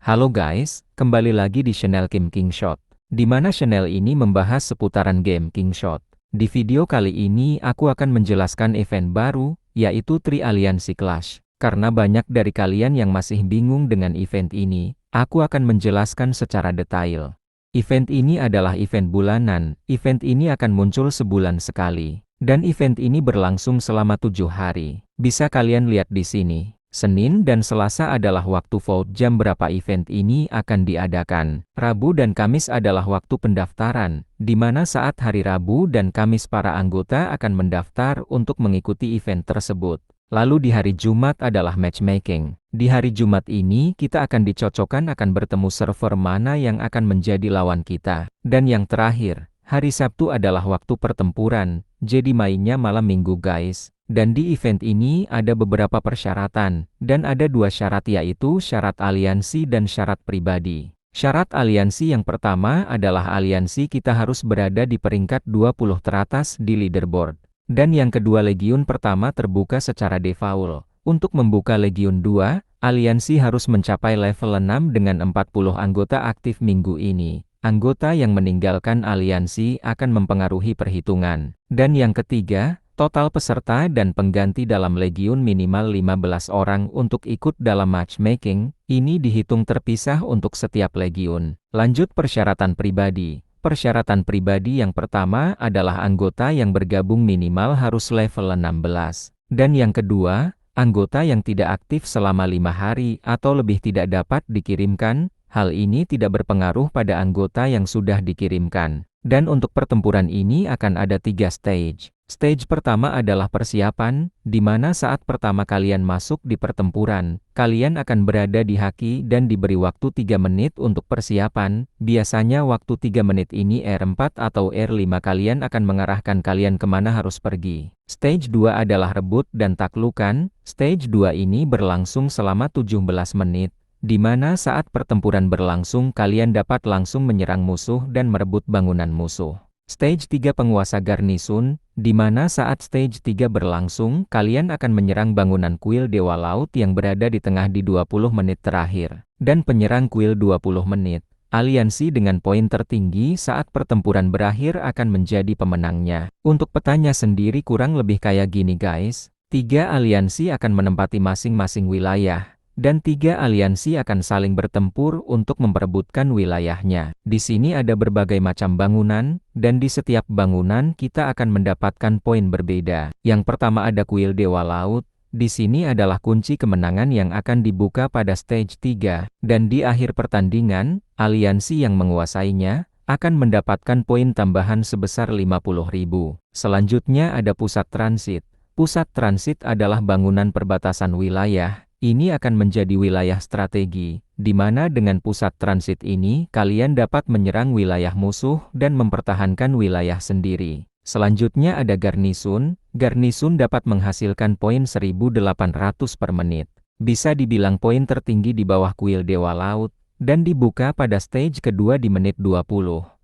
Halo guys, kembali lagi di channel Game King Shot, di mana channel ini membahas seputaran game King Shot. Di video kali ini aku akan menjelaskan event baru, yaitu Tri Aliansi Clash. Karena banyak dari kalian yang masih bingung dengan event ini, aku akan menjelaskan secara detail. Event ini adalah event bulanan, event ini akan muncul sebulan sekali. Dan event ini berlangsung selama 7 hari. Bisa kalian lihat di sini. Senin dan Selasa adalah waktu vote jam berapa event ini akan diadakan. Rabu dan Kamis adalah waktu pendaftaran, di mana saat hari Rabu dan Kamis para anggota akan mendaftar untuk mengikuti event tersebut. Lalu di hari Jumat adalah matchmaking. Di hari Jumat ini kita akan dicocokkan akan bertemu server mana yang akan menjadi lawan kita. Dan yang terakhir, hari Sabtu adalah waktu pertempuran, jadi mainnya malam Minggu guys. Dan di event ini ada beberapa persyaratan, dan ada 2 syarat yaitu syarat aliansi dan syarat pribadi. Syarat aliansi yang pertama adalah aliansi kita harus berada di peringkat 20 teratas di leaderboard. Dan yang kedua legiun pertama terbuka secara default. Untuk membuka legiun 2, aliansi harus mencapai level 6 dengan 40 anggota aktif minggu ini. Anggota yang meninggalkan aliansi akan mempengaruhi perhitungan. Dan yang ketiga, total peserta dan pengganti dalam legiun minimal 15 orang untuk ikut dalam matchmaking, ini dihitung terpisah untuk setiap legiun. Lanjut persyaratan pribadi. Persyaratan pribadi yang pertama adalah anggota yang bergabung minimal harus level 16. Dan yang kedua, anggota yang tidak aktif selama 5 hari atau lebih tidak dapat dikirimkan. Hal ini tidak berpengaruh pada anggota yang sudah dikirimkan. Dan untuk pertempuran ini akan ada 3 stage. Stage pertama adalah persiapan, di mana saat pertama kalian masuk di pertempuran, kalian akan berada di haki dan diberi waktu 3 menit untuk persiapan. Biasanya waktu 3 menit ini R4 atau R5 kalian akan mengarahkan kalian kemana harus pergi. Stage 2 adalah rebut dan taklukan. Stage 2 ini berlangsung selama 17 menit. Di mana saat pertempuran berlangsung kalian dapat langsung menyerang musuh dan merebut bangunan musuh. Stage 3 penguasa garnisun, di mana saat stage 3 berlangsung kalian akan menyerang bangunan kuil Dewa Laut yang berada di tengah di 20 menit terakhir. Dan penyerang kuil 20 menit. Aliansi dengan poin tertinggi saat pertempuran berakhir akan menjadi pemenangnya. Untuk petanya sendiri kurang lebih kayak gini guys. 3 aliansi akan menempati masing-masing wilayah. Dan 3 aliansi akan saling bertempur untuk memperebutkan wilayahnya. Di sini ada berbagai macam bangunan, dan di setiap bangunan kita akan mendapatkan poin berbeda. Yang pertama ada kuil Dewa Laut. Di sini adalah kunci kemenangan yang akan dibuka pada stage 3. Dan di akhir pertandingan, aliansi yang menguasainya akan mendapatkan poin tambahan sebesar 50.000. Selanjutnya ada pusat transit. Pusat transit adalah bangunan perbatasan wilayah. Ini akan menjadi wilayah strategi, di mana dengan pusat transit ini kalian dapat menyerang wilayah musuh dan mempertahankan wilayah sendiri. Selanjutnya ada garnisun. Garnisun dapat menghasilkan poin 1.800 per menit. Bisa dibilang poin tertinggi di bawah kuil Dewa Laut, dan dibuka pada stage kedua di menit 20.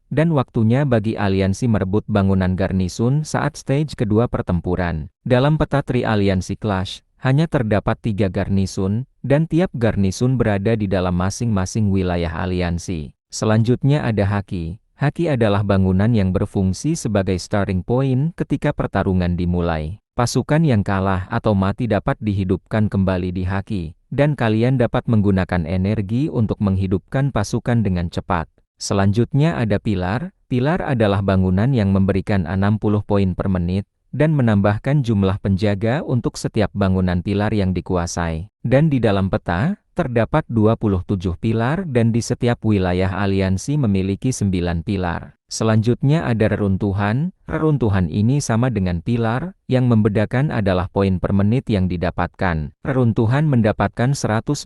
Dan waktunya bagi aliansi merebut bangunan garnisun saat stage kedua pertempuran. Dalam peta Tri Aliansi Clash, hanya terdapat 3 garnisun, dan tiap garnisun berada di dalam masing-masing wilayah aliansi. Selanjutnya ada haki. Haki adalah bangunan yang berfungsi sebagai starting point ketika pertarungan dimulai. Pasukan yang kalah atau mati dapat dihidupkan kembali di haki, dan kalian dapat menggunakan energi untuk menghidupkan pasukan dengan cepat. Selanjutnya ada pilar. Pilar adalah bangunan yang memberikan 60 poin per menit, dan menambahkan jumlah penjaga untuk setiap bangunan pilar yang dikuasai. Dan di dalam peta, terdapat 27 pilar dan di setiap wilayah aliansi memiliki 9 pilar. Selanjutnya ada reruntuhan. Reruntuhan ini sama dengan pilar, yang membedakan adalah poin per menit yang didapatkan. Reruntuhan mendapatkan 180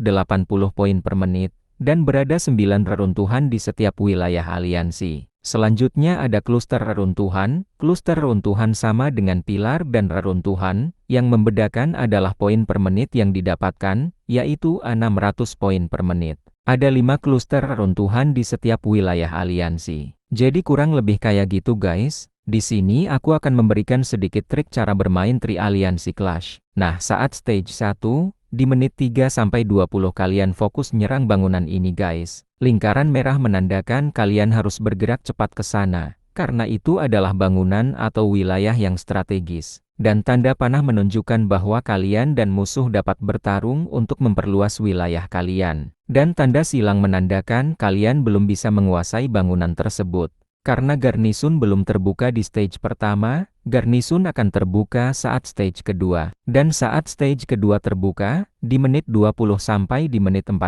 poin per menit, dan berada 9 reruntuhan di setiap wilayah aliansi. Selanjutnya ada kluster reruntuhan. Kluster reruntuhan sama dengan pilar dan reruntuhan, yang membedakan adalah poin per menit yang didapatkan, yaitu 600 poin per menit. Ada 5 kluster reruntuhan di setiap wilayah aliansi. Jadi kurang lebih kayak gitu guys. Di sini aku akan memberikan sedikit trik cara bermain Tri Aliansi Clash. Nah, saat stage 1, Di menit 3-20 kalian fokus nyerang bangunan ini guys. Lingkaran merah menandakan kalian harus bergerak cepat ke sana, karena itu adalah bangunan atau wilayah yang strategis. Dan tanda panah menunjukkan bahwa kalian dan musuh dapat bertarung untuk memperluas wilayah kalian. Dan tanda silang menandakan kalian belum bisa menguasai bangunan tersebut. Karena garnisun belum terbuka di stage pertama, garnisun akan terbuka saat stage kedua. Dan saat stage kedua terbuka, di menit 20 sampai di menit 40,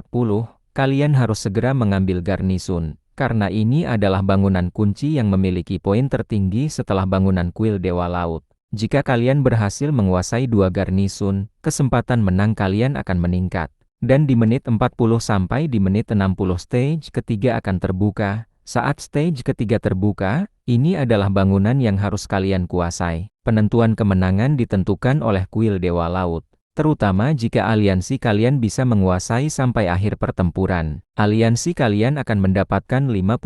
kalian harus segera mengambil garnisun. Karena ini adalah bangunan kunci yang memiliki poin tertinggi setelah bangunan kuil Dewa Laut. Jika kalian berhasil menguasai 2 garnisun, kesempatan menang kalian akan meningkat. Dan di menit 40 sampai di menit 60 stage ketiga akan terbuka. Saat stage ketiga terbuka, ini adalah bangunan yang harus kalian kuasai. Penentuan kemenangan ditentukan oleh kuil Dewa Laut. Terutama jika aliansi kalian bisa menguasai sampai akhir pertempuran. Aliansi kalian akan mendapatkan 50.000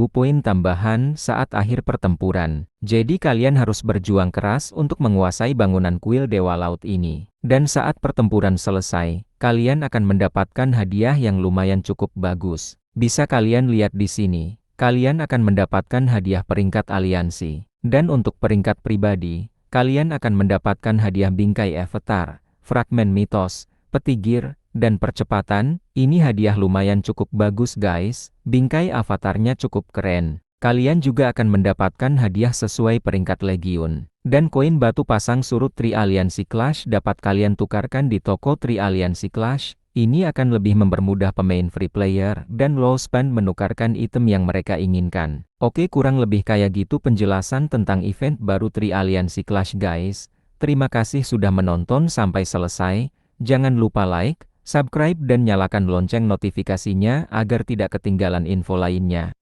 poin tambahan saat akhir pertempuran. Jadi kalian harus berjuang keras untuk menguasai bangunan kuil Dewa Laut ini. Dan saat pertempuran selesai, kalian akan mendapatkan hadiah yang lumayan cukup bagus. Bisa kalian lihat di sini. Kalian akan mendapatkan hadiah peringkat aliansi. Dan untuk peringkat pribadi, kalian akan mendapatkan hadiah bingkai avatar, fragmen mitos, peti gear, dan percepatan. Ini hadiah lumayan cukup bagus guys, bingkai avatarnya cukup keren. Kalian juga akan mendapatkan hadiah sesuai peringkat legiun. Dan koin batu pasang surut Tri Aliansi Clash dapat kalian tukarkan di toko Tri Aliansi Clash. Ini akan lebih mempermudah pemain free player dan low spend menukarkan item yang mereka inginkan. Oke, kurang lebih kayak gitu penjelasan tentang event baru Tri Aliansi Clash guys. Terima kasih sudah menonton sampai selesai. Jangan lupa like, subscribe dan nyalakan lonceng notifikasinya agar tidak ketinggalan info lainnya.